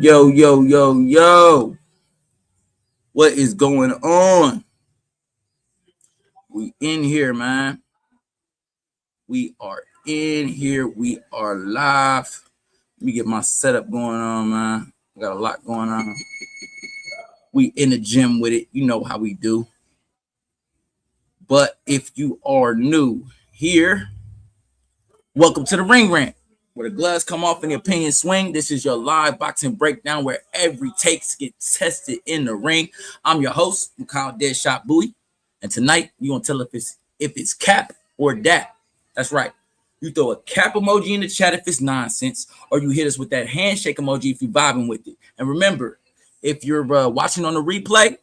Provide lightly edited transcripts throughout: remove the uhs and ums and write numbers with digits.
Yo, yo, yo, yo. What is going on? We in here, man. We are in here. We are live. Let me get my setup going on, man. I got a lot going on. We in the gym with it. You know how we do. But if you are new here, welcome to the Ring Rant, where the gloves come off and the opinions swing. This is your live boxing breakdown where every takes get tested in the ring. I'm your host, Kyle Deadshot Bowie, and tonight you gonna tell if it's cap or dap. That's right. You throw a cap emoji in the chat if it's nonsense, or you hit us with that handshake emoji if you're vibing with it. And remember, if you're watching on the replay,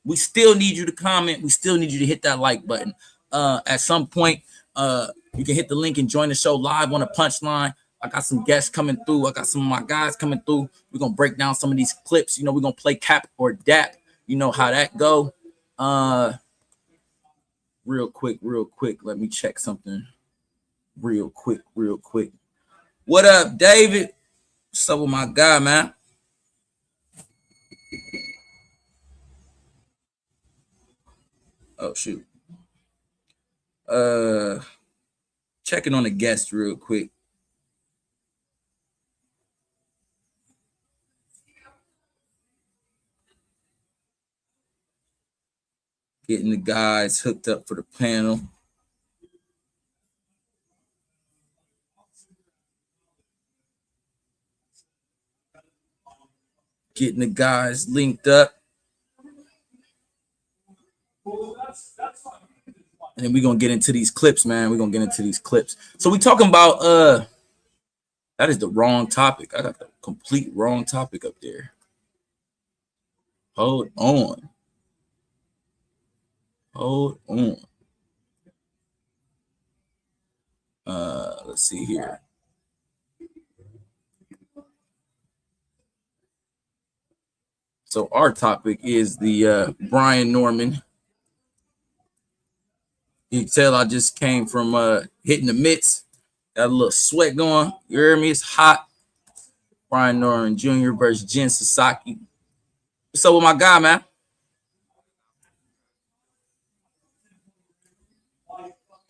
we still need you to comment. We still need you to hit that like button. At some point, you can hit the link and join the show live on the Punchline. I got some guests coming through. I got some of my guys coming through. We're going to break down some of these clips. You know, we're going to play cap or dap. You know how that go. Real quick. Let me check something real quick. What up, David? What's up with my guy, man? Oh, shoot. Checking on the guest real quick. Getting the guys hooked up for the panel. Getting the guys linked up. And then we're going to get into these clips, man. We're going to get into these clips. So we talking about, that is the wrong topic. I got the complete wrong topic up there. Hold on. Let's see here. So our topic is the Brian Norman. You can tell I just came from hitting the mitts. Got a little sweat going. You hear me? It's hot. Brian Norman Jr. versus Jen Sasaki. What's up with my guy, man?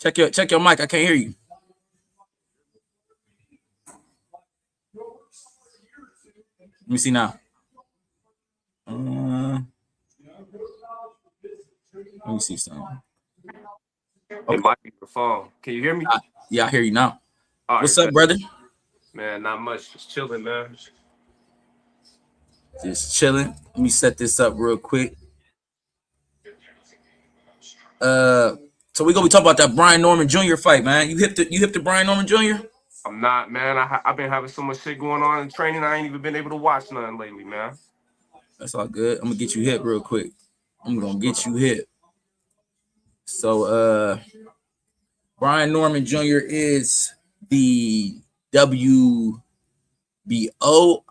Check your mic. I can't hear you. Let me see now. Let me see something. Okay. It might be your phone. Can you hear me? Yeah, I hear you now. Right, what's up, brother? Man, not much. Just chilling, man. Just chilling. Let me set this up real quick. So we're gonna be talking about that Brian Norman Jr. fight, man. You hit the Brian Norman Jr.? I'm not, man. I've been having so much shit going on in training. I ain't even been able to watch nothing lately, man. That's all good. I'm gonna get you hit real quick. I'm gonna get you hit. So Brian Norman Jr. is the WBO,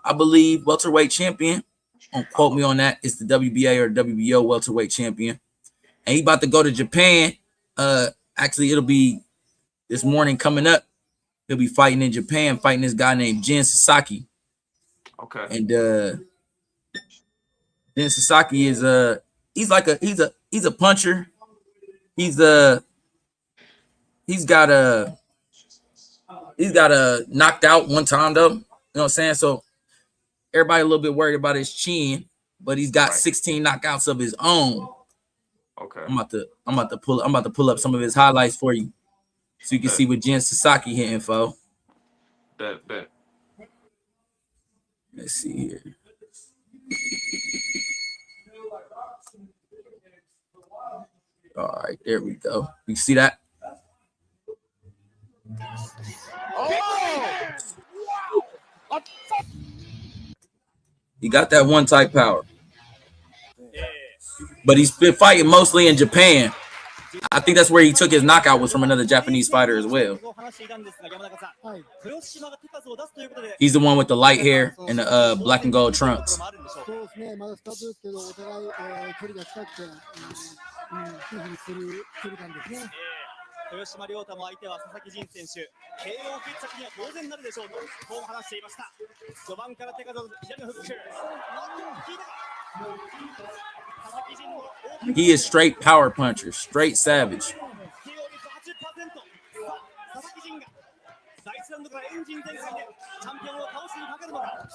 I believe, welterweight champion. Don't quote me on that. It's the WBA or WBO welterweight champion. And he about to go to Japan. Actually, it'll be this morning coming up. He'll be fighting in Japan, fighting this guy named Jen Sasaki. Okay. And Jen Sasaki is he's a puncher. He's got a knocked out one time though. You know what I'm saying? So everybody a little bit worried about his chin, but he's got 16 knockouts of his own. Okay. I'm about to pull up some of his highlights for you, so you can see what Jen Sasaki hitting for. Bet. Let's see here. All right, there we go. You see that? Oh! He got that one type power. But he's been fighting mostly in Japan. I think that's where he took his knockout, was from another Japanese fighter as well. He's the one with the light hair and the black and gold trunks. 豊島亮太も相手は佐々木仁選手、KO 決着には当然なるでしょうとこう話していました。序盤から手数左のフック。He is straight power puncher, straight savage. 第1ラウンドからエンジン全開でチャンピオンを倒しにかかるのか。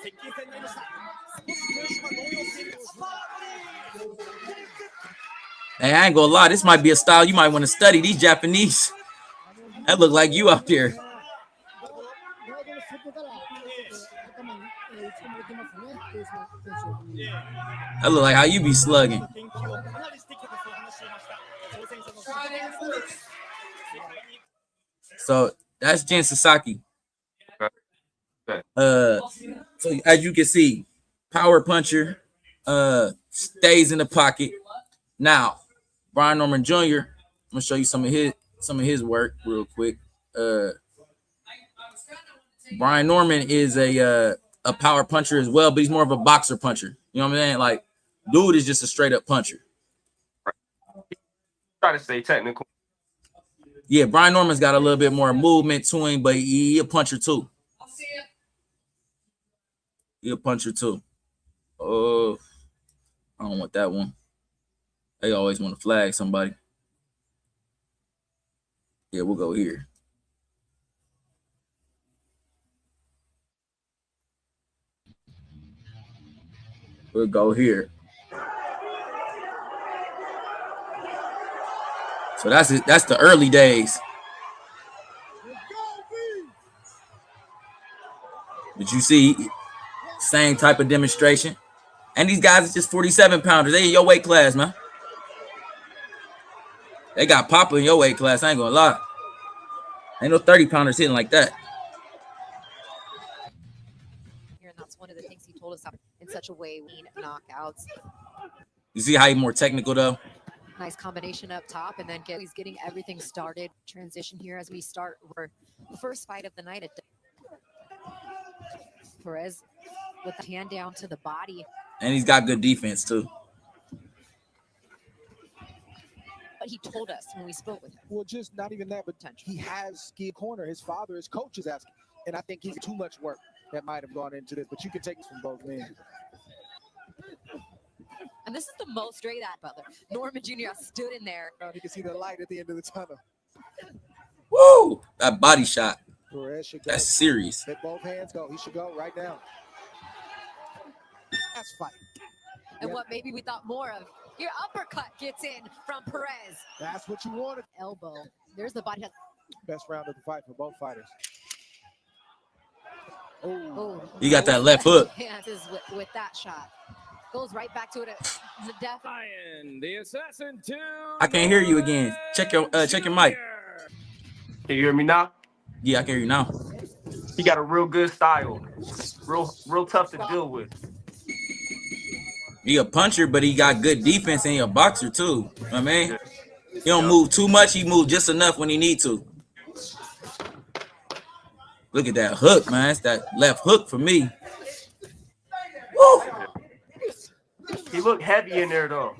接近戦になりました。少し豊島動揺している。Hey, I ain't gonna lie, this might be a style you might want to study. These Japanese, that look like you out there. That look like how you be slugging. So that's Jin Sasaki. So as you can see, power puncher, stays in the pocket. Now, Brian Norman Jr., I'm gonna show you some of his work real quick. Brian Norman is a power puncher as well, but he's more of a boxer puncher. You know what I'm saying? Like, dude is just a straight up puncher. Try to stay technical. Yeah, Brian Norman's got a little bit more movement to him, but he a puncher too. He a puncher too. Oh, I don't want that one. They always want to flag somebody. Yeah, we'll go here. We'll go here. So that's it. That's the early days. But you see, same type of demonstration. And these guys are just 47 pounders. They in your weight class, man. They got Papa in your weight class. I ain't gonna lie. Ain't no 30 pounders hitting like that. And that's one of the things he told us in such a way we need knockouts. You see how he's more technical though? Nice combination up top, and then he's getting everything started. Transition here as we start the first fight of the night. At Perez with the hand down to the body. And he's got good defense too. But he told us when we spoke with him. Well, just not even that, but he has skill corner. His father, his coach is asking. And I think he's too much work that might have gone into this, but you can take it from both men. And this is the most straight at Butler. Norman Jr. stood in there. You can see the light at the end of the tunnel. Woo! That body shot. Perez should go. That's serious. Let both hands go. He should go right now. That's fight. And what maybe we thought more of. Your uppercut gets in from Perez. That's what you wanted. Elbow. There's the body. Best round of the fight for both fighters. Oh, you got that left hook. Chances with that shot. Goes right back to it. The death. The assassin too. I can't hear you again. Check your mic. Can you hear me now? Yeah, I can hear you now. He got a real good style. Real tough to deal with. He a puncher, but he got good defense and he a boxer too. You know what I mean? He don't move too much. He moves just enough when he need to. Look at that hook, man. It's that left hook for me. Woo! He looked heavy in there though.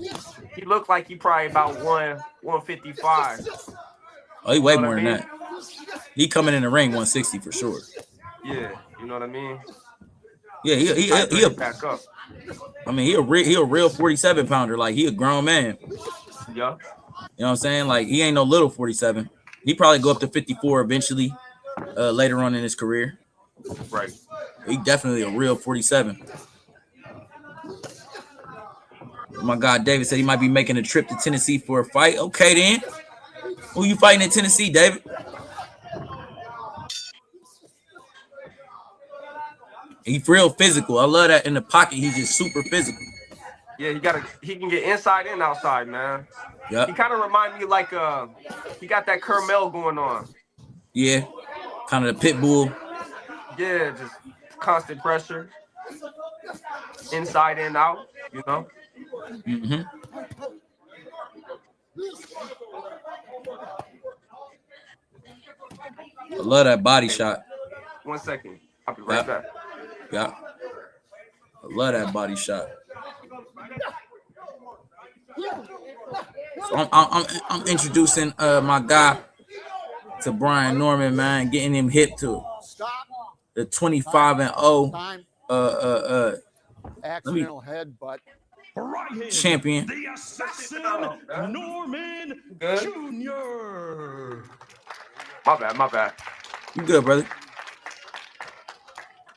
He looked like he probably about 155. Oh, he way more than that. He coming in the ring 160 for sure. Yeah, you know what I mean? Yeah, he back up. I mean, he a real 47 pounder. Like, he a grown man. Yeah. You know what I'm saying? Like, he ain't no little 47. He probably go up to 54 eventually, later on in his career. Right. He definitely a real 47. My God, David said he might be making a trip to Tennessee for a fight. Okay, then. Who you fighting in Tennessee, David? He's real physical. I love that in the pocket. He's just super physical. Yeah, he can get inside and outside, man. Yeah. He kind of remind me like he got that Kermel going on. Yeah. Kind of the pit bull. Yeah, just constant pressure. Inside and out, you know? Mm-hmm. I love that body shot. 1 second. I'll be right back. Yeah. I love that body shot. So I'm introducing my guy to Brian Norman, man, getting him hip to the 25-0 let me accidental headbutt. champion. The assassin, Norman Good. Jr. My bad. You good, brother?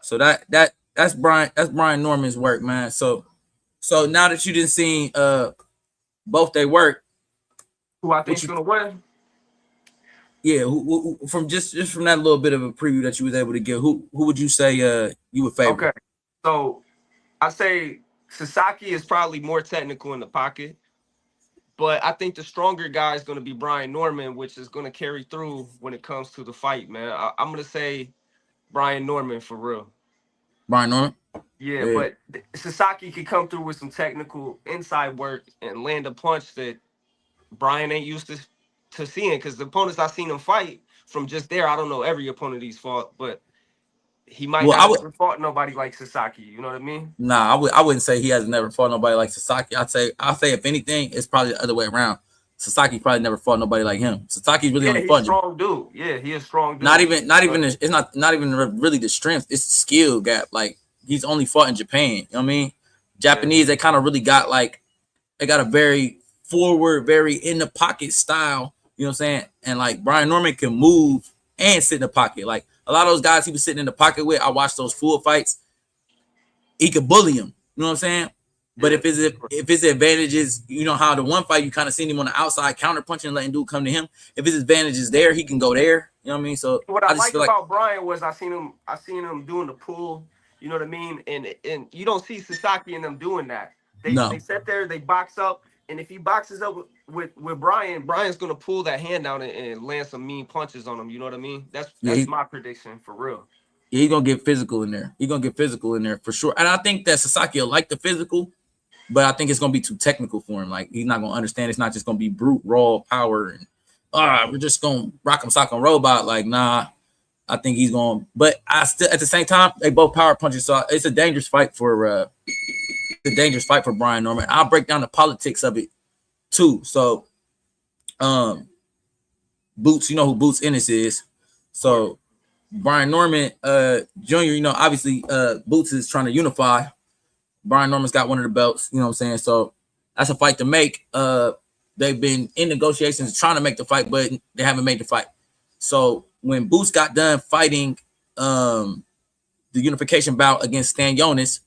So that's Brian Norman's work, man. So now that you didn't see both they work, Who I think's gonna win? yeah, who from just from that little bit of a preview that you was able to give, who would you say you would favor? Okay, so I say Sasaki is probably more technical in the pocket, but I think the stronger guy is going to be Brian Norman, which is going to carry through when it comes to the fight, man. I'm going to say Brian Norman for real. Brian Norman? Yeah, Yeah. but Sasaki could come through with some technical inside work and land a punch that Brian ain't used to seeing, because the opponents I've seen him fight from just there, I don't know every opponent he's fought, but he might Well, not have ever fought nobody like Sasaki. You know what I mean? Nah, I wouldn't say he has never fought nobody like Sasaki. I'll say if anything, it's probably the other way around. Sasaki probably never fought nobody like him. Sasaki's really only he's fought. a strong dude. Yeah, he is strong dude. Not even it's not even really the strength. It's the skill gap. Like he's only fought in Japan. You know what I mean? Japanese, they kind of really got they got a very forward, very in the pocket style. You know what I'm saying? And like Brian Norman can move and sit in the pocket. Like a lot of those guys he was sitting in the pocket with, I watched those full fights. He could bully him. You know what I'm saying? But if his advantages, you know how the one fight you kind of seen him on the outside counter punching and letting dude come to him. If his advantage is there, he can go there. You know what I mean? So what I like about Brian was I seen him doing the pull. You know what I mean? And you don't see Sasaki and them doing that. They sit there, they box up, and if he boxes up with Brian, Brian's gonna pull that hand down and land some mean punches on him. You know what I mean? That's my prediction for real. Yeah, he's gonna get physical in there. He's gonna get physical in there for sure. And I think that Sasaki will like the physical, but I think it's gonna be too technical for him. Like he's not gonna understand. It's not just gonna be brute raw power and we're just gonna rock him, sock him, robot. Like nah, I think he's gonna. But I still at the same time they both power punches, so it's a dangerous fight for Brian Norman. I'll break down the politics of it too. So, Boots, you know who Boots Ennis is, so. Brian Norman Jr., you know, obviously Boots is trying to unify. Brian Norman's got one of the belts, you know what I'm saying? So that's a fight to make. They've been in negotiations trying to make the fight, but they haven't made the fight. So when Boots got done fighting the unification bout against Stan Jonas,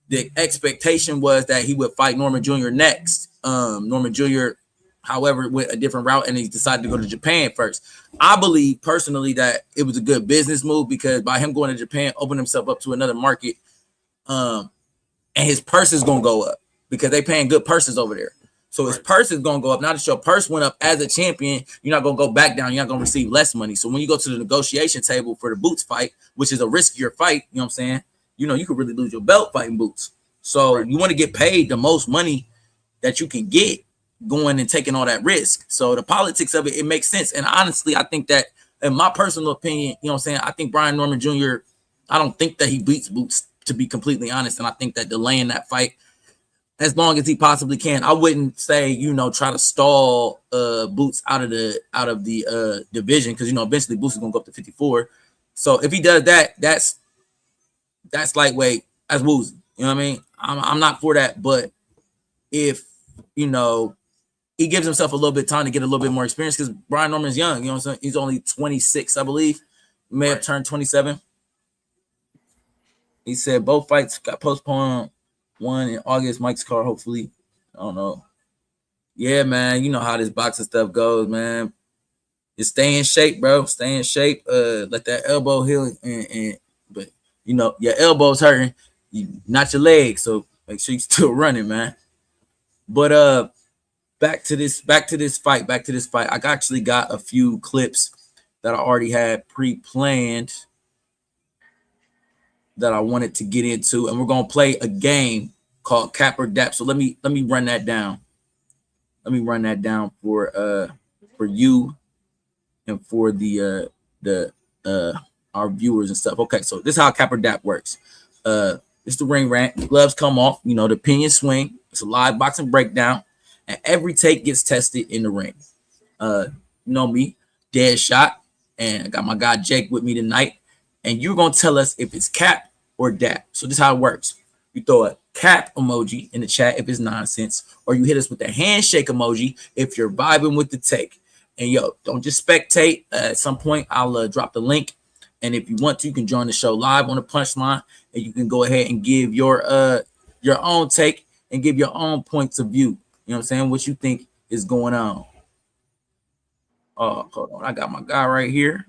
the expectation was that he would fight Norman Jr. next. Norman Jr., however, went a different route and he decided to go to Japan first. I believe personally that it was a good business move because by him going to Japan, opening himself up to another market, and his purse is gonna go up because they paying good purses over there. So his purse is gonna go up. Now that your purse went up as a champion, you're not gonna go back down. You're not gonna receive less money. So when you go to the negotiation table for the Boots fight, which is a riskier fight, you know what I'm saying? You know, you could really lose your belt fighting Boots. So you want to get paid the most money that you can get going and taking all that risk. So the politics of it makes sense. And honestly, I think that in my personal opinion, you know what I'm saying? I think Brian Norman Jr., I don't think that he beats Boots, to be completely honest. And I think that delaying that fight as long as he possibly can, I wouldn't say, you know, try to stall Boots out of the division. Cause you know, eventually Boots is going to go up to 54. So if he does that, that's lightweight, that's woozy. You know what I mean? I'm not for that. But if, you know, he gives himself a little bit of time to get a little bit more experience because Brian Norman's young. You know what I'm saying? He's only 26, I believe. May have turned 27. He said both fights got postponed. One in August, Mike's car, hopefully. I don't know. Yeah, man. You know how this boxing stuff goes, man. Just stay in shape, bro. Stay in shape. Let that elbow heal. But, you know, your elbow's hurting. Not your legs. So make sure you're still running, man. But back to this fight. I actually got a few clips that I already had pre-planned that I wanted to get into, and we're gonna play a game called Cap or Dap. So let me run that down. Let me run that down for you and for the our viewers and stuff. Okay, so this is how Cap or Dap works. It's the Ring Rant. The gloves come off. You know, the opinion swing. It's a live boxing breakdown. and every take gets tested in the ring. You know me, dead shot, and I got my guy Jake with me tonight, and you're gonna tell us if it's cap or dap. So this is how it works. You throw a cap emoji in the chat if it's nonsense, or you hit us with the handshake emoji if you're vibing with the take. And yo, don't just spectate. At some point, I'll drop the link, and if you want to, you can join the show live on the Punchline, and you can go ahead and give your own take and give your own points of view. You know what I'm saying? What you think is going on? Oh, hold on. I got my guy right here.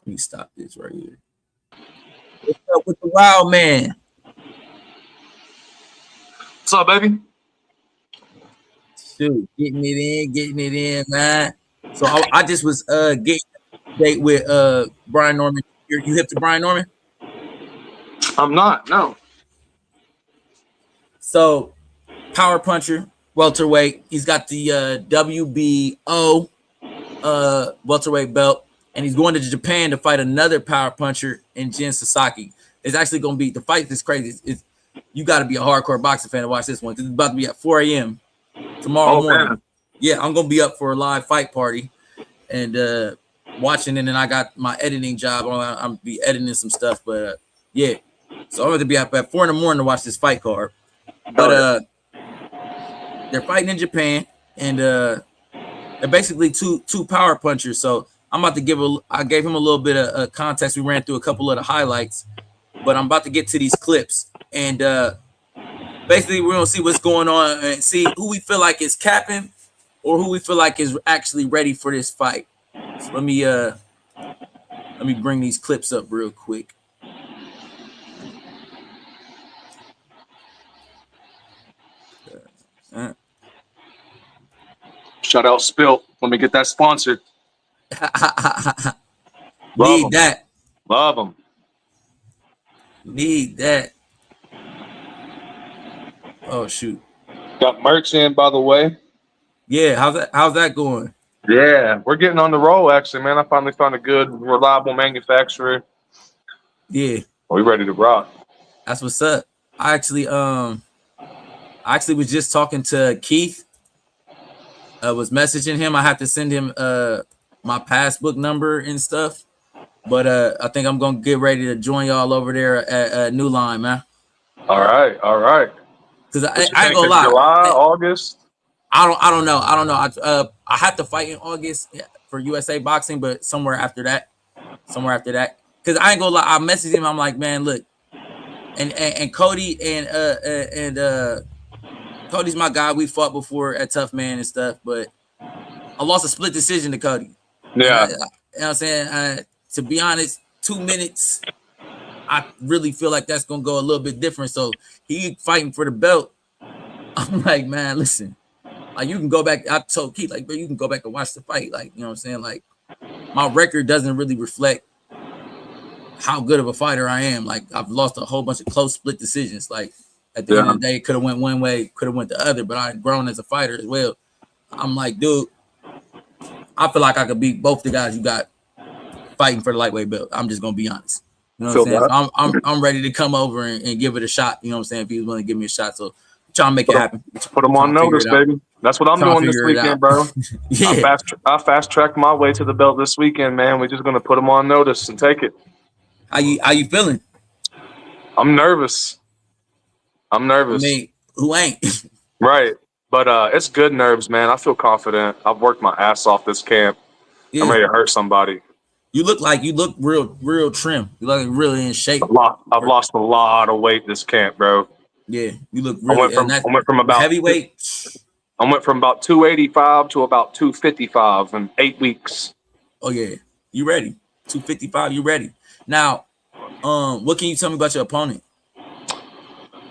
Let me stop this right here. What's up with the wild man? What's up, baby? Shoot, getting it in, man. So I just was getting a date with Brian Norman. You hip to Brian Norman? I'm not, no. So power puncher, welterweight. He's got the WBO welterweight belt, and he's going to Japan to fight another power puncher in Jin Sasaki. It's actually going to be, the fight is crazy. You got to be a hardcore boxing fan to watch this one. It's about to be at 4 a.m. tomorrow morning. Man. Yeah, I'm going to be up for a live fight party and watching it, and I got my editing job. I'm be editing some stuff, but yeah. So I'm going to be up at 4 in the morning to watch this fight card. But they're fighting in Japan, and they're basically two power punchers. So I'm about to I gave him a little bit of context. We ran through a couple of the highlights, but I'm about to get to these clips, and basically we're gonna see what's going on and see who we feel like is capping or who we feel like is actually ready for this fight. So let me bring these clips up real quick. Shout out Spilt. Let me get that sponsored. Need that. Love them. Need that. Oh shoot. Got merch in, by the way. Yeah, how's that going? Yeah, we're getting on the roll actually, man. I finally found a good, reliable manufacturer. Yeah. We ready to rock. That's what's up. I actually was just talking to Keith. Was messaging him. I have to send him my passbook number and stuff. But I think I'm gonna get ready to join y'all over there at New Line, man. All right. Because I ain't gonna lie. July, August. I don't know. I have to fight in August for USA Boxing, but somewhere after that. Because I ain't gonna lie. I messaged him. I'm like, man, look, and Cody and Cody's my guy. We fought before at Tough Man and stuff, but I lost a split decision to Cody. Yeah. You know what I'm saying? To be honest, 2 minutes, I really feel like that's going to go a little bit different. So he fighting for the belt. I'm like, man, listen, like you can go back. I told Keith, like, bro, you can go back and watch the fight. Like, you know what I'm saying? Like, my record doesn't really reflect how good of a fighter I am. Like, I've lost a whole bunch of close split decisions. Like, at the end of the day, could have went one way, could have went the other, but I've grown as a fighter as well. I'm like, dude, I feel like I could beat both the guys you got fighting for the lightweight belt. I'm just gonna be honest. You know what I'm saying? So I'm ready to come over and give it a shot. You know what I'm saying? If he's willing to give me a shot, so trying to make it happen. Put him on notice, baby. That's what I'm doing this weekend, bro. Yeah. I fast tracked my way to the belt this weekend, man. We're just gonna put him on notice and take it. How you feeling? I'm nervous. I mean, who ain't? Right. But it's good nerves, man. I feel confident. I've worked my ass off this camp. Yeah. I'm ready to hurt somebody. You look real trim. You look really in shape. I've lost a lot of weight this camp, bro. Yeah, you look really. I went from about heavyweight. I went from about 285 to about 255 in 8 weeks. Oh yeah, you ready? 255. You ready? Now, what can you tell me about your opponent?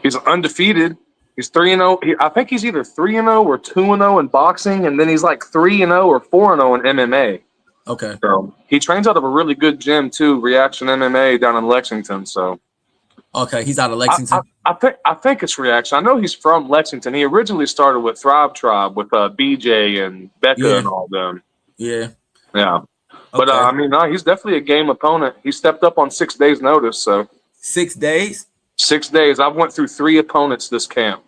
He's undefeated. He's 3-0. I think he's either 3-0 or 2-0 in boxing, and then he's like 3-0 or 4-0 in MMA. Okay. So he trains out of a really good gym too, Reaction MMA down in Lexington. So. Okay, he's out of Lexington. I think it's Reaction. I know he's from Lexington. He originally started with Thrive Tribe with BJ and Becca and all them. Yeah. Yeah. But I mean, no, he's definitely a game opponent. He stepped up on 6 days' notice. So. 6 days. 6 days. I've went through 3 opponents this camp.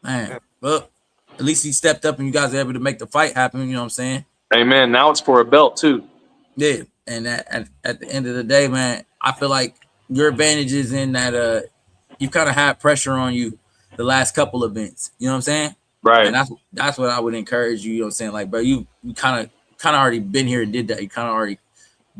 Man, well, at least he stepped up and you guys are able to make the fight happen. You know what I'm saying? Amen. Now it's for a belt too. Yeah, and at the end of the day, man, I feel like your advantage is in that you kind of had pressure on you the last couple events. You know what I'm saying? Right. And that's what I would encourage you. You know what I'm saying? Like, bro, you kind of already been here and did that. You kind of already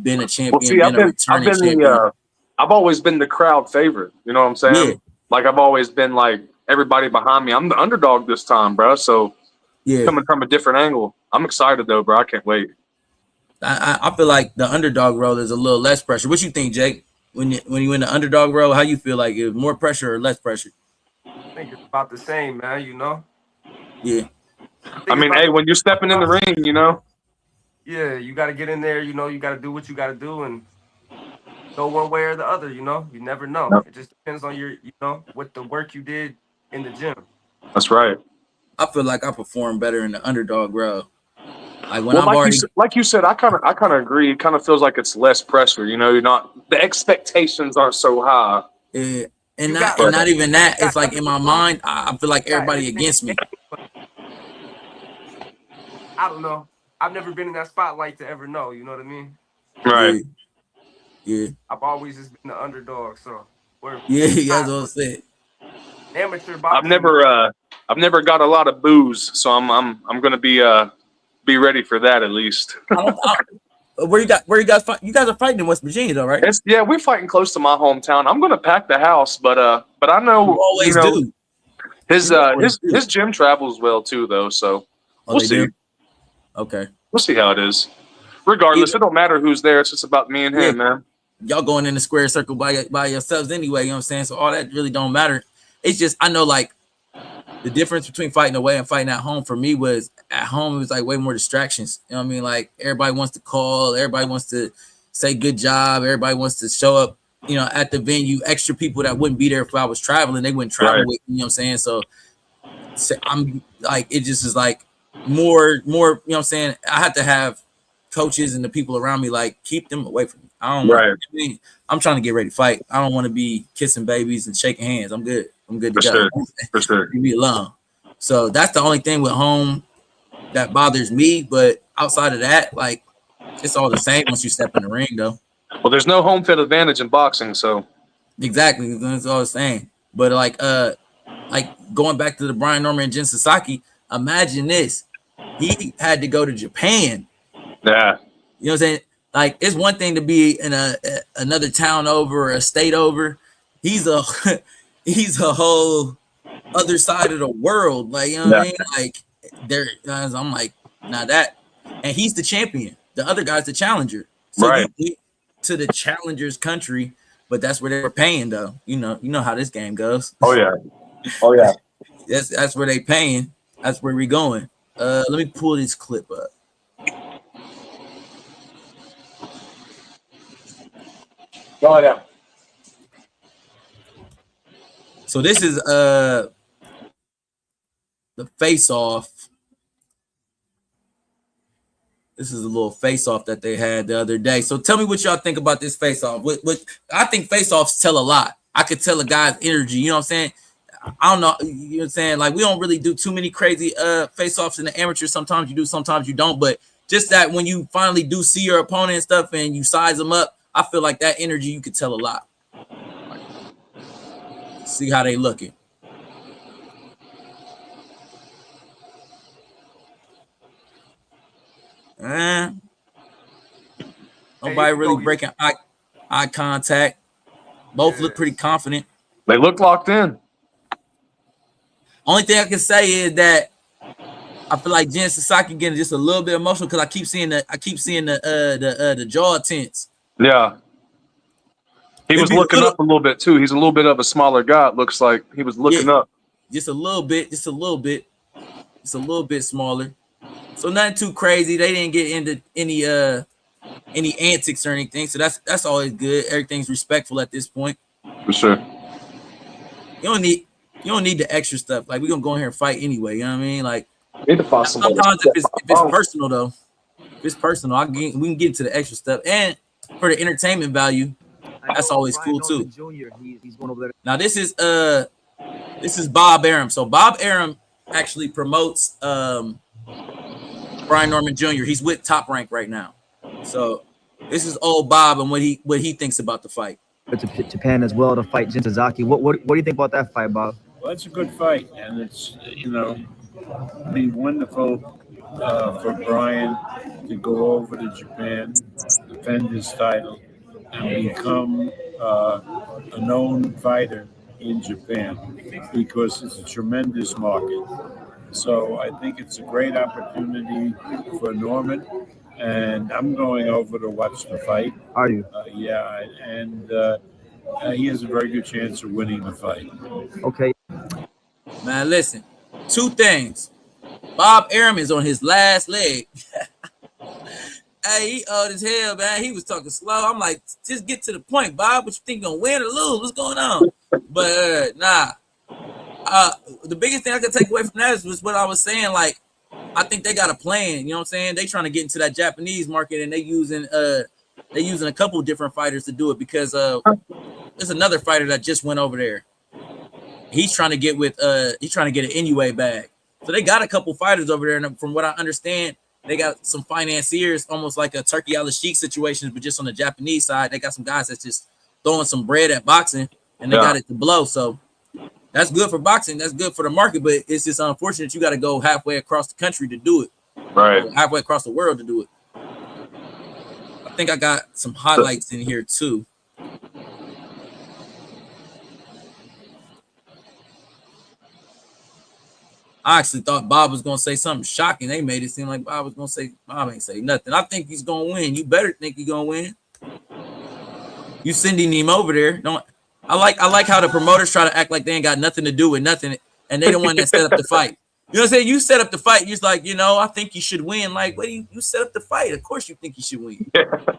been a champion, Well, see, been a returning champion. I've always been the crowd favorite. You know what I'm saying? Yeah. Like I've always been like everybody behind me. I'm the underdog this time, bro. So yeah, coming from a different angle. I'm excited though, bro. I can't wait. I feel like the underdog role is a little less pressure. What you think, Jake? When you in the underdog role, how you feel like it? More pressure or less pressure? I think it's about the same, man. You know. Yeah. I mean, hey, when you're stepping in the ring, you know. Yeah, you got to get in there. You know, you got to do what you got to do and go one way or the other. You know, you never know. Yep. It just depends on your, what the work you did in the gym. That's right. I feel like I perform better in the underdog role. Like when like you said, I kind of agree. It kind of feels like it's less pressure. You know, you're not, the expectations aren't so high. Yeah, and not even that. It's like in my mind, I feel like everybody against me. I don't know. I've never been in that spotlight to ever know. You know what I mean? Right. Yeah. I've always just been the underdog. So that's what I'm saying. Amateur boxing. I've never got a lot of booze, so I'm gonna be ready for that at least. Where you guys fight? You guys are fighting in West Virginia though, right? We're fighting close to my hometown. I'm gonna pack the house, but I know you always do. His gym travels well too, though. So we'll see. Okay, we'll see how it is. Regardless, it don't matter who's there. It's just about me and him, man. Y'all going in the square circle by yourselves anyway. You know what I'm saying? So all that really don't matter. It's just I know like the difference between fighting away and fighting at home for me was at home it was like way more distractions. You know what I mean? Like everybody wants to call, everybody wants to say good job, everybody wants to show up, you know, at the venue. Extra people that wouldn't be there if I was traveling, they wouldn't travel with me, you know what I'm saying? So I'm like it just is like more, you know what I'm saying? I have to have coaches and the people around me like keep them away from me. I don't want I'm trying to get ready to fight. I don't want to be kissing babies and shaking hands. I'm good to go. For sure. Leave me alone. So that's the only thing with home that bothers me. But outside of that, like it's all the same once you step in the ring, though. Well, there's no home field advantage in boxing, so exactly, it's all the same. But like going back to the Brian Norman and Jen Sasaki, imagine this: he had to go to Japan. Yeah, you know what I'm saying? Like it's one thing to be in another town over or a state over. He's a whole other side of the world. Like, you know what I mean? Like there, I'm like, now that, and he's the champion. The other guy's the challenger. So you get to the challenger's country, but that's where they were paying though. You know how this game goes. Oh yeah. That's where they paying. That's where we going. Let me pull this clip up. Go ahead. So this is the face-off. This is a little face-off that they had the other day. So tell me what y'all think about this face-off. What I think face-offs tell a lot. I could tell a guy's energy. You know what I'm saying? I don't know. You know what I'm saying? Like we don't really do too many crazy face-offs in the amateur. Sometimes you do, sometimes you don't. But just that when you finally do see your opponent and stuff and you size them up, I feel like that energy you could tell a lot. See how they looking. Nobody really breaking eye contact. Both look pretty confident. They look locked in. Only thing I can say is that I feel like Jen Sasaki getting just a little bit emotional because I keep seeing the jaw tense. Yeah. He was looking up a little bit too. He's a little bit of a smaller guy. It looks like he was looking up. Just a little bit smaller. So nothing too crazy. They didn't get into any antics or anything. So that's always good. Everything's respectful at this point. For sure. You don't need the extra stuff. Like we're gonna go in here and fight anyway. You know what I mean? Like need to find somebody. Sometimes if it's personal though, if it's personal, we can get into the extra stuff. And for the entertainment value, that's always cool too. Now this is This is Bob Arum. So Bob Arum actually promotes Brian Norman Jr. He's with Top Rank right now. So this is old Bob and what he thinks about the fight. To Japan as well to fight Jin Sasaki. What do you think about that fight, Bob? Well, it's a good fight, and it's be wonderful for Brian to go over to Japan, defend his title, and become a known fighter in Japan because it's a tremendous market. So I think it's a great opportunity for Norman, and I'm going over to watch the fight. Are you? Yeah, and he has a very good chance of winning the fight. Okay. Man, listen, two things. Bob Arum is on his last leg. Hey, he old as hell, man. He was talking slow. I'm like, just get to the point, Bob. What you think, you gonna win or lose? What's going on? But nah. The biggest thing I could take away from that was what I was saying. Like, I think they got a plan. You know what I'm saying? They trying to get into that Japanese market, and they using a couple different fighters to do it because there's another fighter that just went over there. He's trying to get an Inoue bag. So they got a couple fighters over there, and from what I understand, they got some financiers, almost like a Turkey al-Sheikh situation, but just on the Japanese side, they got some guys that's just throwing some bread at boxing, and they got it to blow. So that's good for boxing. That's good for the market, but it's just unfortunate you got to go halfway across the country to do it. Right. Halfway across the world to do it. I think I got some highlights in here too. I actually thought Bob was going to say something shocking. They made it seem like Bob was going to say, Bob ain't say nothing. I think he's going to win. You better think he's going to win. You sending him over there. I like how the promoters try to act like they ain't got nothing to do with nothing, and they the one that set up the fight. You know what I'm saying? You set up the fight. You're just like, I think you should win. Like, what do you set up the fight? Of course you think you should win.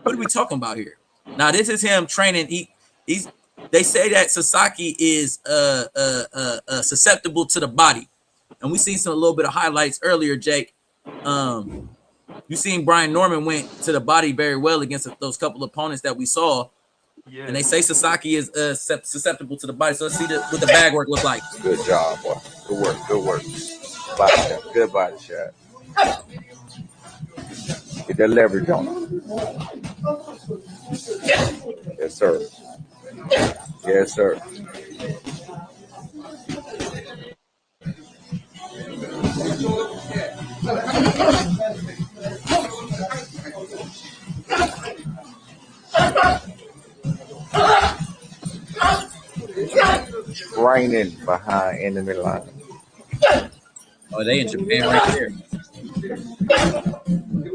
What are we talking about here? Now, this is him training. They say that Sasaki is susceptible to the body. And we seen a little bit of highlights earlier, Jake. You seen Brian Norman went to the body very well against those couple opponents that we saw. Yeah. And they say Sasaki is susceptible to the body. So let's see what the bag work looks like. Good job, boy. Good work. Body shot. Good body shot. Get that leverage on him. Yes, sir. Yes, sir. Raining behind enemy line. Oh, they in Japan right there.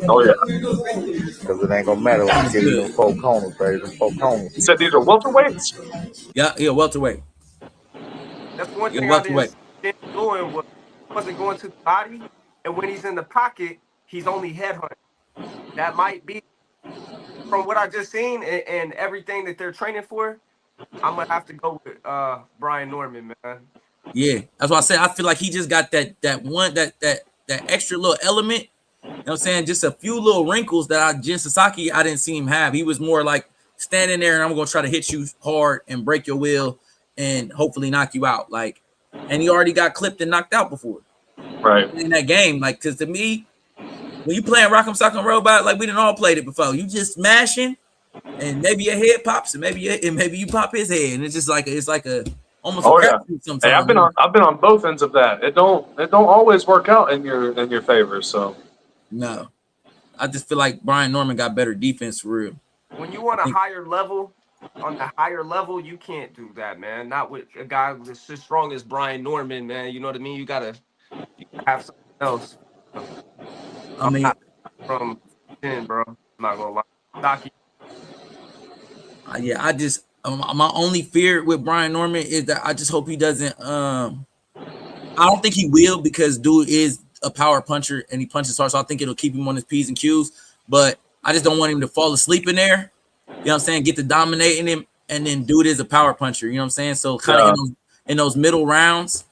Oh, yeah. Because it ain't going to matter when you get in them 4 corners, baby. 4 corners. You said these are welterweights? Yeah, welterweight. That's one thing I didn't doing wasn't going to the body, and when he's in the pocket, he's only headhunting. That might be, from what I just seen and everything that they're training for, I'm gonna have to go with Brian Norman, man. Yeah, that's why I said I feel like he just got that extra little element. You know what I'm saying? Just a few little wrinkles that Jin Sasaki I didn't see him have. He was more like standing there and I'm gonna try to hit you hard and break your will and hopefully knock you out. Like, and he already got clipped and knocked out before. Right. In that game, like, because to me, when you playing Rock'em Sock'em Robot, like we didn't all played it before. You just smashing, and maybe your head pops, and maybe you pop his head, and it's just like almost. Oh yeah. Hey, I've been on both ends of that. It don't always work out in your favor. So no, I just feel like Brian Norman got better defense for real. When you want a higher level, on the higher level, you can't do that, man. Not with a guy that's as strong as Brian Norman, man. You know what I mean? You gotta have something else. I mean, from 10, bro. I'm not gonna lie. Sasaki. Yeah, my only fear with Brian Norman is that I just hope he doesn't. I don't think he will because dude is a power puncher and he punches hard, so I think it'll keep him on his P's and Q's. But I just don't want him to fall asleep in there. You know what I'm saying? Get to dominating him, and then dude is a power puncher. You know what I'm saying? So kind of in those middle rounds,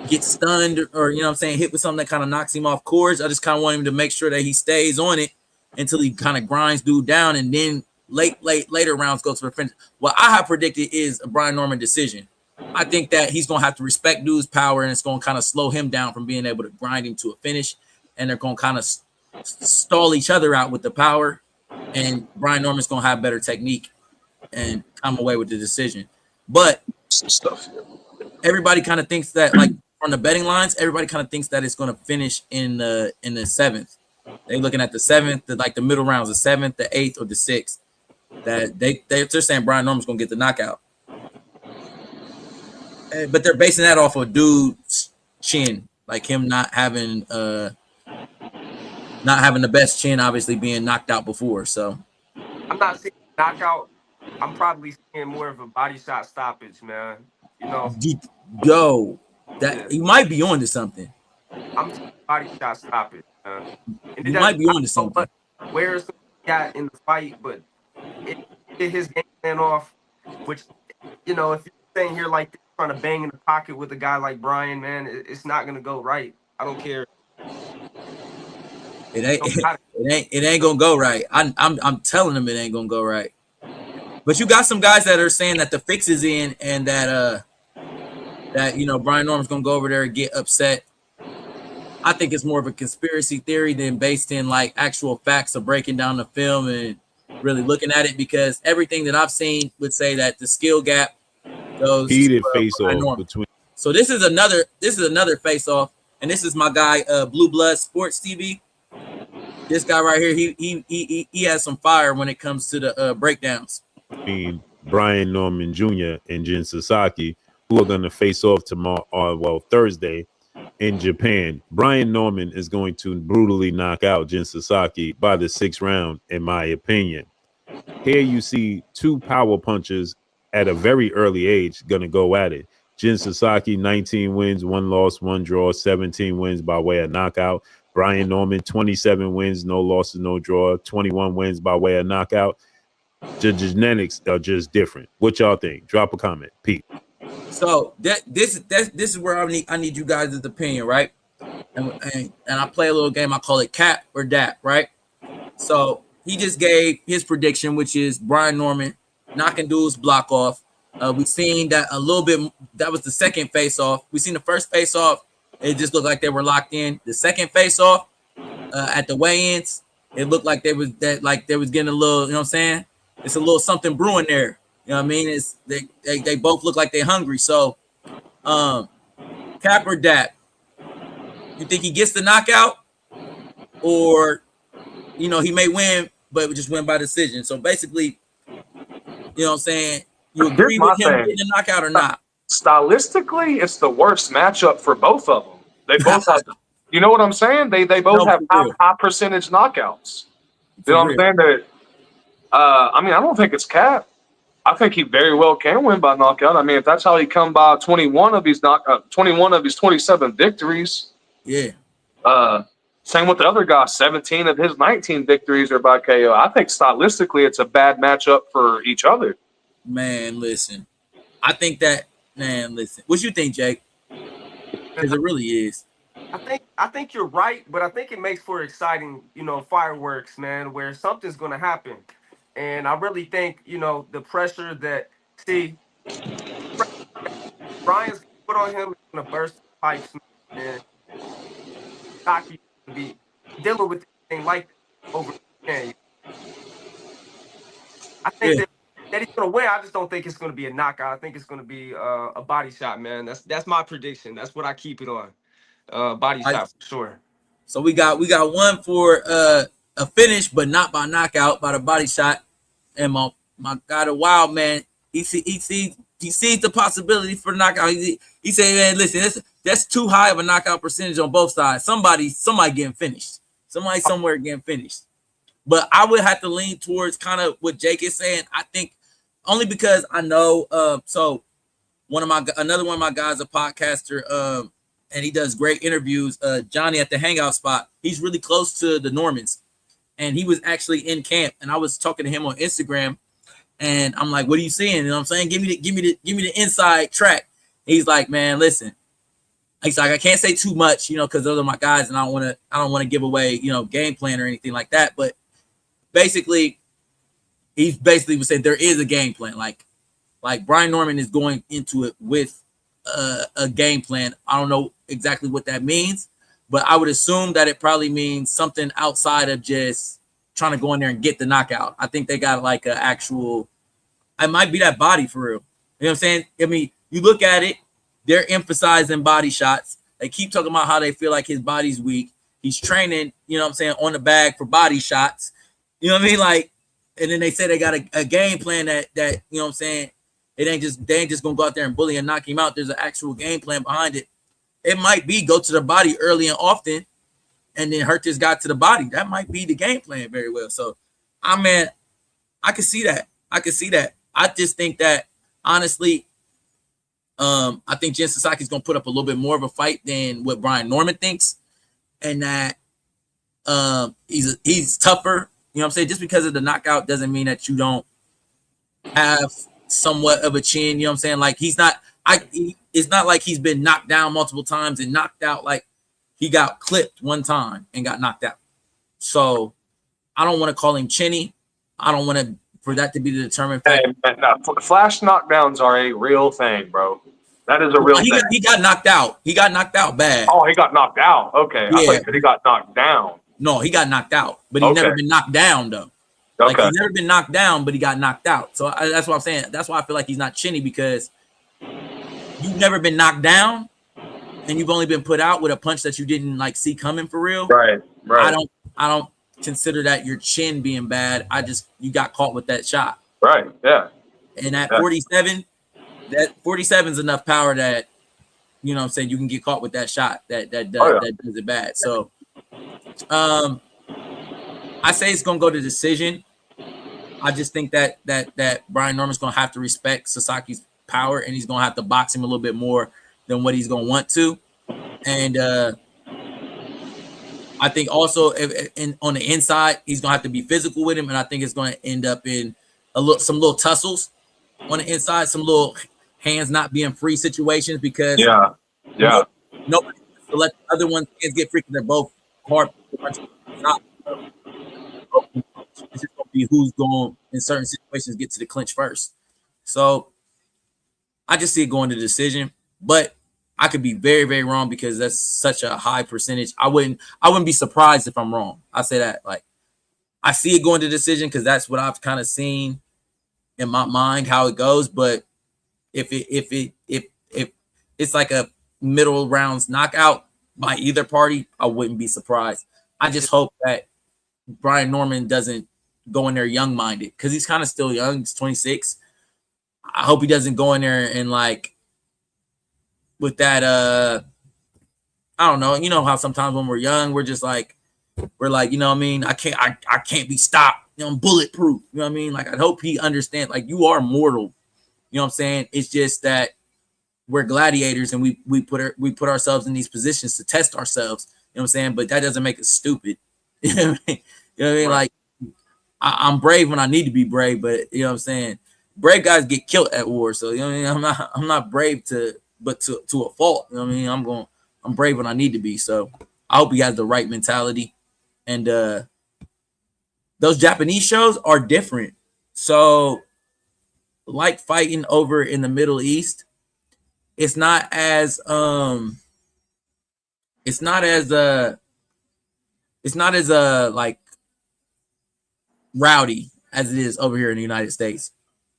get stunned or you know what I'm saying, hit with something that kind of knocks him off course. I just kind of want him to make sure that he stays on it until he kind of grinds dude down, and then later rounds go to the finish. What I have predicted is a Brian Norman decision. I think that he's going to have to respect dude's power, and it's going to kind of slow him down from being able to grind him to a finish. And they're going to kind of stall each other out with the power. And Brian Norman's going to have better technique and come away with the decision. But everybody kind of thinks that, like on the betting lines, everybody kind of thinks that it's going to finish in the 7th. They're looking at the 7th, the middle rounds, the 7th, the 8th, or the 6th. That they're saying Brian Norman's going to get the knockout. But they're basing that off of dude's chin, like him not having the best chin, obviously being knocked out before. So I'm not seeing knockout. I'm probably seeing more of a body shot stoppage, man. You know, you might be on to something. I'm seeing body shot stoppage. You might be on to something. Where it's at in the fight, but it hit his game plan off. Which, you know, if you're staying here like this, trying to bang in the pocket with a guy like Brian, man, it's not gonna go right. I don't care. It ain't gonna go right. I'm telling him it ain't gonna go right. But you got some guys that are saying that the fix is in, and that Brian Norman's gonna go over there and get upset. I think it's more of a conspiracy theory than based in like actual facts of breaking down the film and really looking at it, because everything that I've seen would say that the skill gap goes heated face off between. So this is another face off, and this is my guy Blue Blood Sports TV. This guy right here, he has some fire when it comes to the breakdowns. Brian Norman Jr. and Jin Sasaki, who are going to face off tomorrow, Thursday in Japan. Brian Norman is going to brutally knock out Jin Sasaki by the 6th round, in my opinion. Here you see two power punchers at a very early age going to go at it. Jin Sasaki, 19 wins, 1 loss, 1 draw, 17 wins by way of knockout. Brian Norman, 27 wins, no losses, no draw, 21 wins by way of knockout. The genetics are just different. What y'all think? Drop a comment, Pete. So this is where I need you guys' opinion, right? And I play a little game. I call it Cap or Dap, right? So he just gave his prediction, which is Brian Norman knocking dude's block off. We've seen that a little bit. That was the second face off. We seen the first face off. It just looked like they were locked in. The second face off at the weigh-ins, it looked like they was getting a little. You know what I'm saying? It's a little something brewing there. You know what I mean? It's they both look like they're hungry. So, Cap or Dap, you think he gets the knockout, or he may win, but just win by decision? So basically, you know what I'm saying? You agree with him getting the knockout or not? Stylistically, it's the worst matchup for both of them. They both have, you know what I'm saying? They both have high percentage knockouts. You know what I'm saying? I don't think it's Cap. I think he very well can win by knockout. I mean, if that's how he come by 21 of his 27 victories. Yeah. Same with the other guy. 17 of his 19 victories are by KO. I think stylistically, it's a bad matchup for each other. Man, listen. I think that. Man, listen. What you think, Jake? Because it really is. I think you're right, but I think it makes for exciting, fireworks, man, where something's gonna happen. And I really think, the pressure that Brian's put on him is gonna burst pipes, and Sasaki will be dealing with anything like that over again. I think that he's gonna win. I just don't think it's gonna be a knockout. I think it's gonna be a body shot, man. That's my prediction. That's what I keep it on. Body shot for sure. So we got one for a finish, but not by knockout, by the body shot. And my guy, the Wild Man, he sees the possibility for the knockout. He said, man, listen, that's too high of a knockout percentage on both sides. Somebody getting finished. Somebody somewhere getting finished. But I would have to lean towards kind of what Jake is saying. I think only because I know. So another one of my guys, a podcaster, and he does great interviews. Johnny at the Hangout Spot. He's really close to the Normans, and he was actually in camp. And I was talking to him on Instagram, and I'm like, "What are you seeing?" You know what I'm saying? Give me the inside track. He's like, "Man, listen." He's like, "I can't say too much, because those are my guys, and I don't want to give away, game plan or anything like that." But basically, he was saying there is a game plan. Like, Like Brian Norman is going into it with a game plan. I don't know exactly what that means, but I would assume that it probably means something outside of just trying to go in there and get the knockout. I think they got like an actual, it might be that body for real. You know what I'm saying? I mean, you look at it, they're emphasizing body shots. They keep talking about how they feel like his body's weak. He's training, you know what I'm saying, on the bag for body shots. You know what I mean? Like, and then they say they got a game plan that you know what I'm saying, they ain't just gonna go out there and bully and knock him out. There's an actual game plan behind it. It might be go to the body early and often and then hurt this guy to the body. That might be the game plan very well. So, I can see that. I just think that, honestly, I think Jen Sasaki's going to put up a little bit more of a fight than what Brian Norman thinks. And that he's tougher. You know what I'm saying? Just because of the knockout doesn't mean that you don't have somewhat of a chin. You know what I'm saying? Like, it's not like he's been knocked down multiple times and knocked out. Like, he got clipped one time and got knocked out. So I don't want to call him chinny. I don't want for that to be the determined factor. Hey, no, flash knockdowns are a real thing, bro. That is a real thing. He got knocked out. He got knocked out bad. Oh, he got knocked out. Okay. Yeah. I thought he got knocked down. No, he got knocked out, but he never been knocked down, though. Like, he's never been knocked down, but he got knocked out. So that's what I'm saying. That's why I feel like he's not chinny, because you've never been knocked down and you've only been put out with a punch that you didn't like see coming for real. Right. I don't consider that your chin being bad. You got caught with that shot. Right. Yeah. And at 47, that 47 is enough power that, you know what I'm saying, you can get caught with that shot that does it bad. So I say it's gonna go to decision. I just think that Brian Norman's gonna have to respect Sasaki's power, and he's gonna have to box him a little bit more than what he's gonna want to. And I think also on the inside, he's gonna have to be physical with him, and I think it's gonna end up in some little tussles on the inside, some little hands not being free situations, because nobody wants to let the other one's hands get free because they're both hard. It's just gonna be who's going in certain situations get to the clinch first. So I just see it going to decision, but I could be very, very wrong because that's such a high percentage. I wouldn't be surprised if I'm wrong. I say that, like, I see it going to decision because that's what I've kind of seen in my mind how it goes. But if it's like a middle rounds knockout by either party, I wouldn't be surprised. I just hope that Brian Norman doesn't go in there young-minded, because he's kind of still young. He's 26. I hope he doesn't go in there and like with that I don't know, you know how sometimes when we're young we're like, you know what I mean, I can't be stopped, you know, I'm bulletproof, you know what I mean. Like, I hope he understands, like, you are mortal, you know what I'm saying. It's just that we're gladiators and we put ourselves in these positions to test ourselves, you know what I'm saying, but that doesn't make us stupid. You know what I mean? You know what I mean? Like, I'm brave when I need to be brave, but you know what I'm saying, brave guys get killed at war. So you know what I mean, I'm not brave to a fault. You know what I mean? I'm brave when I need to be. So I hope he has the right mentality. And those Japanese shows are different. So, like fighting over in the Middle East, it's not as like rowdy as it is over here in the United States.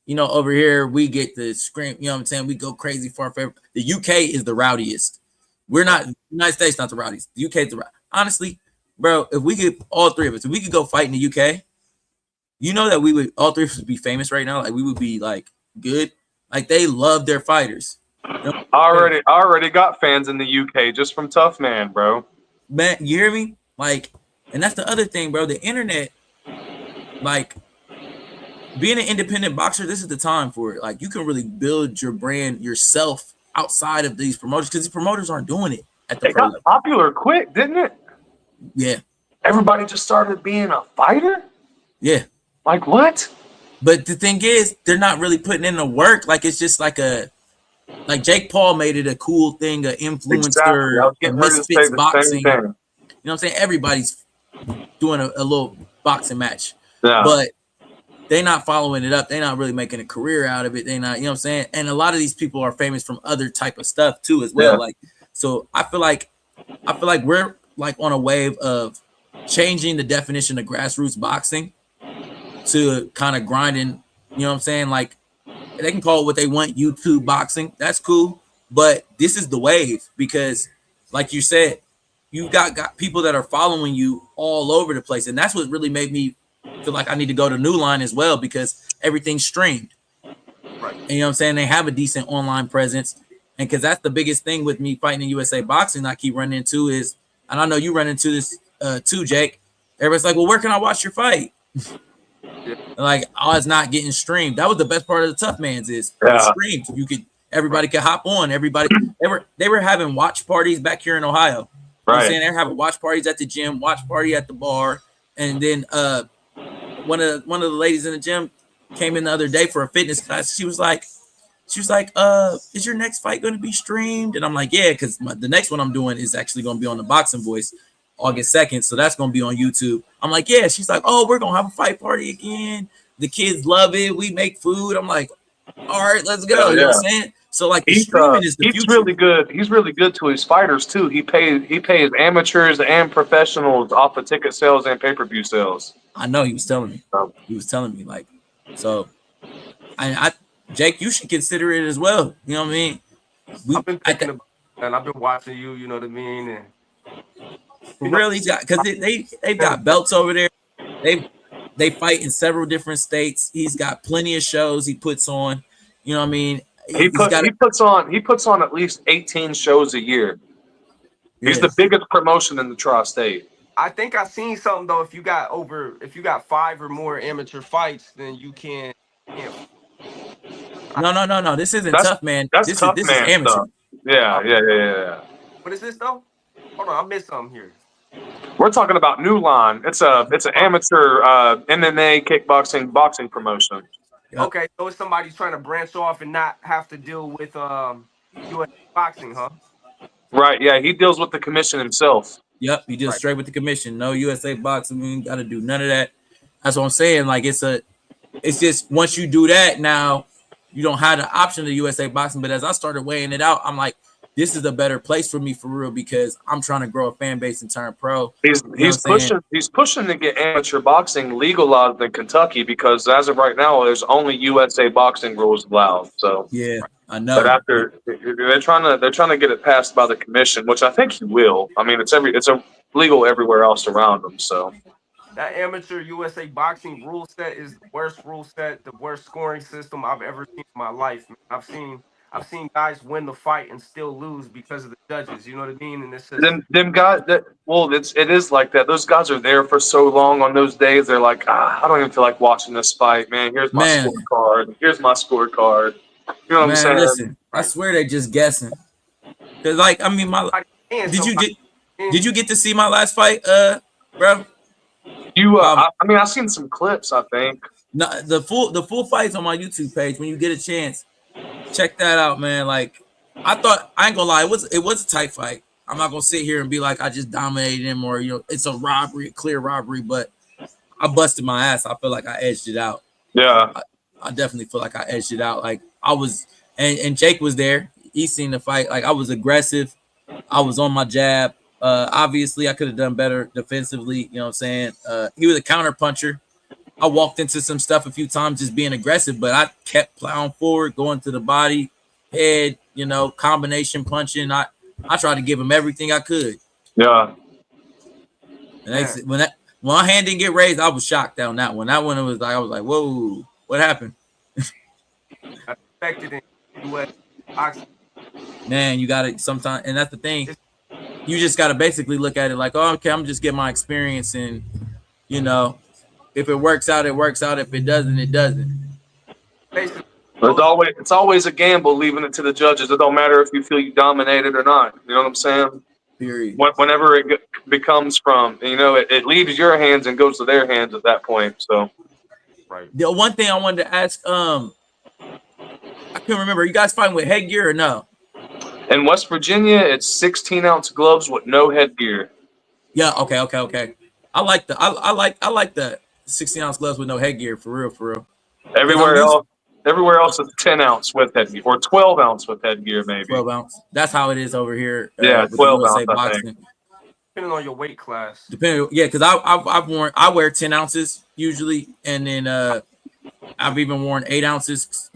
You know, over here we get the scream, you know what I'm saying? We go crazy for our favorite. The UK is the rowdiest. We're not, the United States not the rowdiest. The UK is the honestly, bro, if we could, all three of us, if we could go fight in the UK, you know that we would, all three of us would be famous right now. Like, we would be like good. Like, they love their fighters. You know? I already got fans in the UK just from Tough Man, bro. Man, you hear me? Like, and that's the other thing, bro. The internet, like, being an independent boxer, this is the time for it. Like, you can really build your brand yourself outside of these promoters, because these promoters aren't doing it at the It got popular quick, didn't it? Yeah. Everybody just started being a fighter? Yeah. Like, what? But the thing is, they're not really putting in the work. Like, it's just like Jake Paul made it a cool thing, an influencer, a misfits boxing. You know what I'm saying? Everybody's doing a little boxing match. Yeah. But they're not following it up. They're not really making a career out of it. They're not, you know what I'm saying? And a lot of these people are famous from other type of stuff too as well. Like, so I feel like we're like on a wave of changing the definition of grassroots boxing to kind of grinding, you know what I'm saying? Like, they can call it what they want, YouTube boxing. That's cool. But this is the wave because, like you said, you got people that are following you all over the place. And that's what really made me feel like I need to go to New Line as well because everything's streamed. Right. And you know what I'm saying? They have a decent online presence. And because that's the biggest thing with me fighting in USA boxing I keep running into is, and I know you run into this too, Jake. Everybody's like, well, where can I watch your fight? Like, oh, it's not getting streamed. That was the best part of the Tough Mans is streamed. Everybody could hop on. Everybody, they were having watch parties back here in Ohio. You know what I'm saying? They're having watch parties at the gym, watch party at the bar, and then one of the ladies in the gym came in the other day for a fitness class. She was like, is your next fight going to be streamed? And I'm like, yeah, because the next one I'm doing is actually going to be on the Boxing Voice August 2nd. So that's going to be on YouTube. I'm like, yeah. She's like, oh, we're going to have a fight party again. The kids love it. We make food. I'm like, all right, let's go. You know what I'm saying? So like, the streaming is the future. He's really good. He's really good to his fighters too. He pays amateurs and professionals off of ticket sales and pay-per-view sales. I know he was telling me. Like, so Jake, you should consider it as well. You know what I mean? I've been thinking about it, and I've been watching you. You know what I mean? And really, because they've got belts over there. They fight in several different states. He's got plenty of shows he puts on. You know what I mean? He puts on at least 18 shows a year. He's the biggest promotion in the tri-state. I think I seen something though. If you got 5 or more amateur fights, then you can't. No. This isn't Tough Man. This is amateur. Stuff. Yeah. What is this though? Hold on, I missed something here. We're talking about New Line. It's an amateur MMA kickboxing boxing promotion. Yep. Okay, so it's somebody trying to branch off and not have to deal with US boxing, huh? Right. Yeah, he deals with the commission himself. Yep, he deals straight with the commission. No USA boxing. We ain't got to do none of that. That's what I'm saying. Like, it's just once you do that, now you don't have the option of USA boxing. But as I started weighing it out, I'm like, this is a better place for me for real because I'm trying to grow a fan base and turn pro. He's pushing to get amateur boxing legalized in Kentucky because as of right now, there's only USA boxing rules allowed. So yeah, I know. But after they're trying to get it passed by the commission, which I think he will. I mean, it's legal everywhere else around them. So that amateur USA boxing rule set is the worst rule set, the worst scoring system I've ever seen in my life. Man. I've seen guys win the fight and still lose because of the judges. You know what I mean? And it's just them guys it is like that. Those guys are there for so long on those days. They're like, I don't even feel like watching this fight, man. Here's my scorecard. Here's my scorecard. You know what I'm saying? Listen, I swear they're just guessing. Cause like, I mean, did you get to see my last fight, bro? I mean, I've seen some clips. I think the full fight's on my YouTube page. When you get a chance, check that out, man. Like, I ain't gonna lie, it was a tight fight. I'm not gonna sit here and be like I just dominated him or it's a robbery, a clear robbery. But I busted my ass. I feel like I edged it out. Yeah, I definitely feel like I edged it out. Like I was, and Jake was there. He seen the fight. Like I was aggressive. I was on my jab. Obviously, I could have done better defensively. You know what I'm saying? He was a counter puncher. I walked into some stuff a few times just being aggressive, but I kept plowing forward, going to the body, head, combination punching. I tried to give him everything I could. Yeah. And when my hand didn't get raised, I was shocked on that one. That one I was like, whoa, what happened? I expected it. Man, you got to sometimes, and that's the thing. You just got to basically look at it like, oh, okay, I'm just getting my experience, and if it works out, it works out. If it doesn't, it doesn't. It's always a gamble, leaving it to the judges. It don't matter if you feel you dominated or not. You know what I'm saying? Period. Whenever it becomes from, it leaves your hands and goes to their hands at that point. So, right. The one thing I wanted to ask, I couldn't remember. You guys fighting with headgear or no? In West Virginia, it's 16-ounce gloves with no headgear. Yeah. Okay. I like the 16-ounce gloves with no headgear, for real. Everywhere else is 10-ounce with headgear, or 12-ounce with headgear, maybe. 12-ounce. That's how it is over here. Yeah, with 12-ounce, boxing. Depending on your weight class. Because I wear 10 ounces usually, and then I've even worn 8 ounces.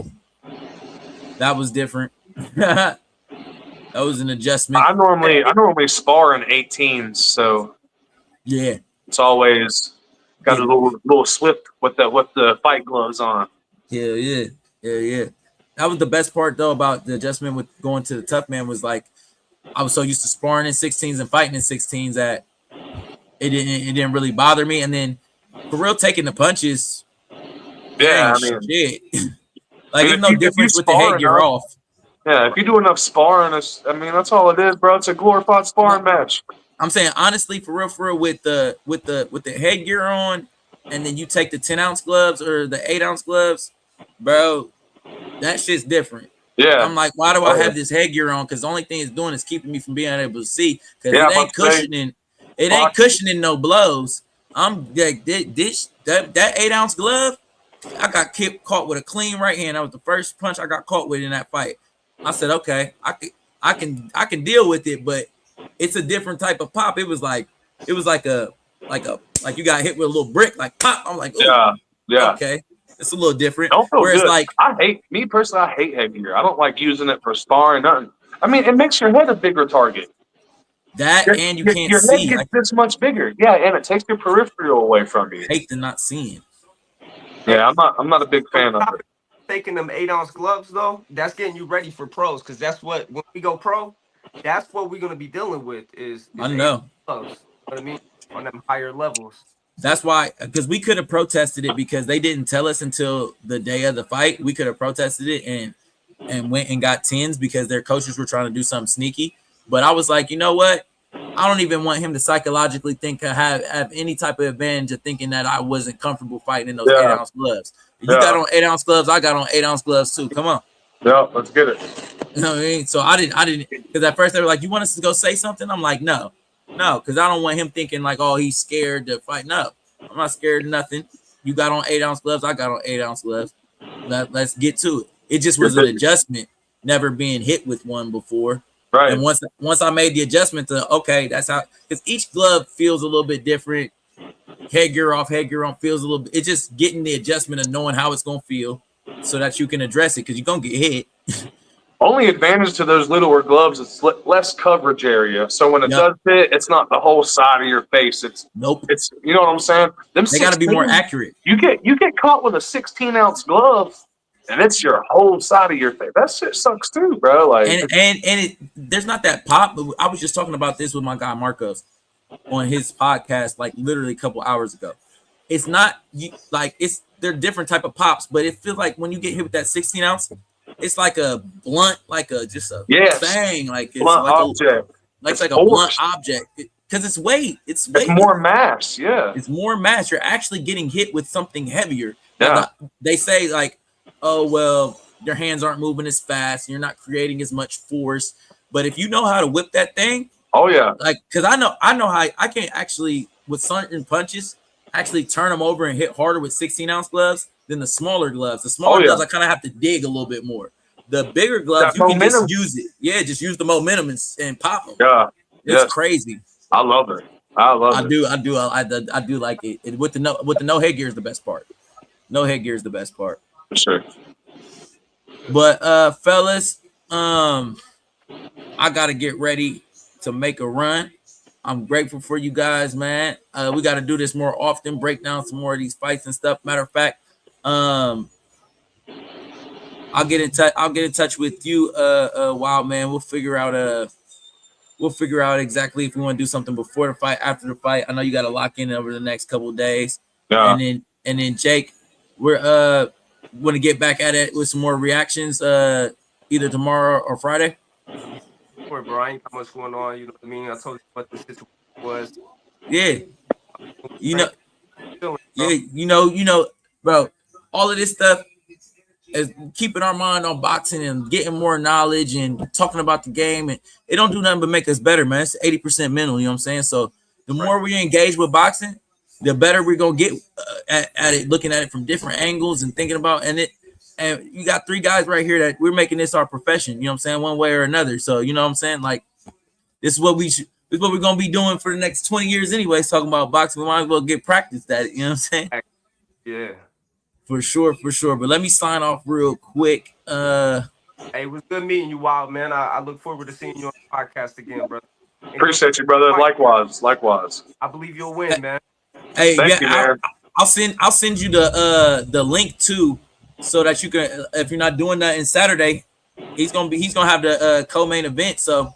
That was different. That was an adjustment. I normally spar in 18s, so yeah, it's always got a little swift with the fight gloves on. Yeah. That was the best part though about the adjustment with going to the tough man was like I was so used to sparring in 16s and fighting in 16s that it didn't really bother me. And then for real, taking the punches, yeah, shit. Like there's no difference with the headgear off. Yeah, if you do enough sparring, that's all it is, bro. It's a glorified sparring match. I'm saying honestly, for real, with the headgear on, and then you take the 10-ounce gloves or the 8-ounce gloves, bro, that shit's different. Yeah, I'm like, why do I have this headgear on? Because the only thing it's doing is keeping me from being able to see. Because it ain't cushioning. It ain't cushioning no blows. I'm like that 8-ounce glove. I got caught with a clean right hand. That was the first punch I got caught with in that fight. I said, okay, I can deal with it, but it's a different type of pop. It was like you got hit with a little brick, like pop. I'm like, ooh, yeah, okay, it's a little different. Don't feel Whereas good. like I hate headgear. I don't like using it for sparring. Nothing. I mean, it makes your head a bigger target. And you can't your see. Head gets this much bigger. Yeah, and it takes your peripheral away from you. I hate the not seeing. Yeah, I'm not a big fan of it. Taking them 8-ounce gloves though, that's getting you ready for pros, because that's what when we go pro, that's what we're gonna be dealing with is I know. Gloves. You know what I mean? On them higher levels. That's why, because we could have protested it because they didn't tell us until the day of the fight. We could have protested it and went and got 10s because their coaches were trying to do something sneaky. But I was like, you know what? I don't even want him to psychologically think I have any type of advantage of thinking that I wasn't comfortable fighting in those 8-ounce gloves. You got on 8-ounce gloves, I got on 8-ounce gloves too. Come on. Yeah, let's get it. You know what I mean? So I didn't, because at first they were like, you want us to go say something? I'm like, no, because I don't want him thinking like, oh, he's scared to fight. No, I'm not scared of nothing. You got on 8-ounce gloves, I got on 8-ounce gloves. Let's get to it. It just was an adjustment, never being hit with one before. Right. And once I made the adjustment to, okay, that's how, because each glove feels a little bit different. Headgear off, headgear on feels a little bit. It's just getting the adjustment of knowing how it's going to feel so that you can address it, because you're going to get hit. Only advantage to those littler gloves is less coverage area. So when it does hit, it's not the whole side of your face. It's you know what I'm saying? They got to be more accurate. You get caught with a 16-ounce glove, and it's your whole side of your face. That shit sucks too, bro. Like, and there's not that pop. But I was just talking about this with my guy Marcos on his podcast, like literally a couple hours ago. It's not they're different type of pops, but it feels like when you get hit with that 16-ounce, it's like a blunt, like a bang, like it's blunt like object. It's like a blunt object because it's weight. It's more mass. Yeah, it's more mass. You're actually getting hit with something heavier. Yeah, they say like, oh well, your hands aren't moving as fast, and you're not creating as much force. But if you know how to whip that thing, oh yeah, like because I know how I can actually with certain punches actually turn them over and hit harder with 16-ounce gloves than the smaller gloves. The smaller gloves I kind of have to dig a little bit more. The bigger gloves, you can just use it. Yeah, just use the momentum and pop them. Yeah, it's crazy. I love it. I do like it. With the no headgear is the best part. No headgear is the best part. For sure. But fellas, I gotta get ready to make a run. I'm grateful for you guys, man. We got to do this more often, break down some more of these fights and stuff. Matter of fact, I'll get in touch. I'll get in touch with you, Wild Man. We'll figure out exactly if we want to do something before the fight, after the fight. I know you got to lock in over the next couple of days. Yeah. And then Jake, we're want to get back at it with some more reactions, either tomorrow or Friday. Poor Brian, how much going on? You know what I mean? I told you what the situation was. Yeah. You know, bro, all of this stuff is keeping our mind on boxing and getting more knowledge and talking about the game, and it don't do nothing but make us better, man. It's 80% mental, you know what I'm saying? So the more we engage with boxing, the better we're gonna get at it, looking at it from different angles and thinking about and you got 3 guys right here that we're making this our profession. You know what I'm saying? One way or another. So you know what I'm saying? Like this is what we're gonna be doing for the next 20 years anyways. Talking about boxing, we might as well get practice at it. You know what I'm saying? Yeah. For sure. But let me sign off real quick. Hey, it was good meeting you, Wild Man. I look forward to seeing you on the podcast again, brother. Appreciate you, brother. Likewise. I believe you'll win, man. Hey, Thank you, man. I'll send you the link too, so that you can, if you're not doing that in Saturday, he's gonna have the co-main event. So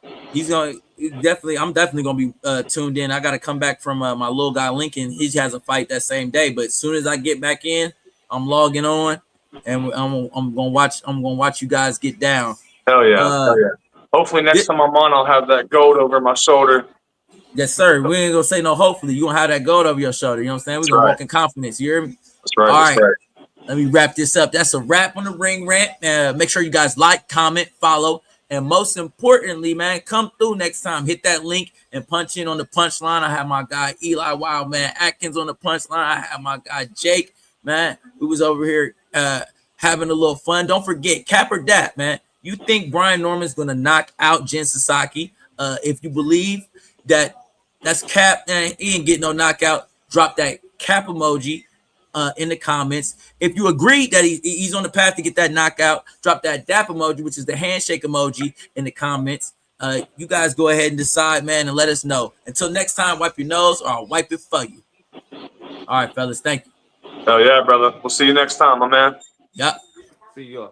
I'm definitely gonna be tuned in. I gotta come back from my little guy Lincoln. He has a fight that same day, but as soon as I get back in, I'm logging on, and I'm gonna watch you guys get down. Hell yeah. Hopefully next time I'm on, I'll have that gold over my shoulder. Yes, sir. We ain't gonna say no. Hopefully, you gonna have that gold over your shoulder. You know what I'm saying? We're gonna walk in confidence. You hear me? That's right. All right. Let me wrap this up. That's a wrap on the Ring Rant. Make sure you guys like, comment, follow, and most importantly, man, come through next time. Hit that link and punch in on the punchline. I have my guy Eli Wildman Atkins on the punchline. I have my guy Jake. Man, we was over here having a little fun. Don't forget, cap or dap, man. You think Brian Norman's gonna knock out Jin Sasaki? If you believe that's cap, and he ain't getting no knockout, drop that cap emoji in the comments. If you agree that he's on the path to get that knockout, drop that dap emoji, which is the handshake emoji, in the comments. You guys go ahead and decide, man, and let us know. Until next time, wipe your nose or I'll wipe it for you. All right, fellas, thank you. Oh yeah, brother. We'll see you next time, my man. Yep. See you.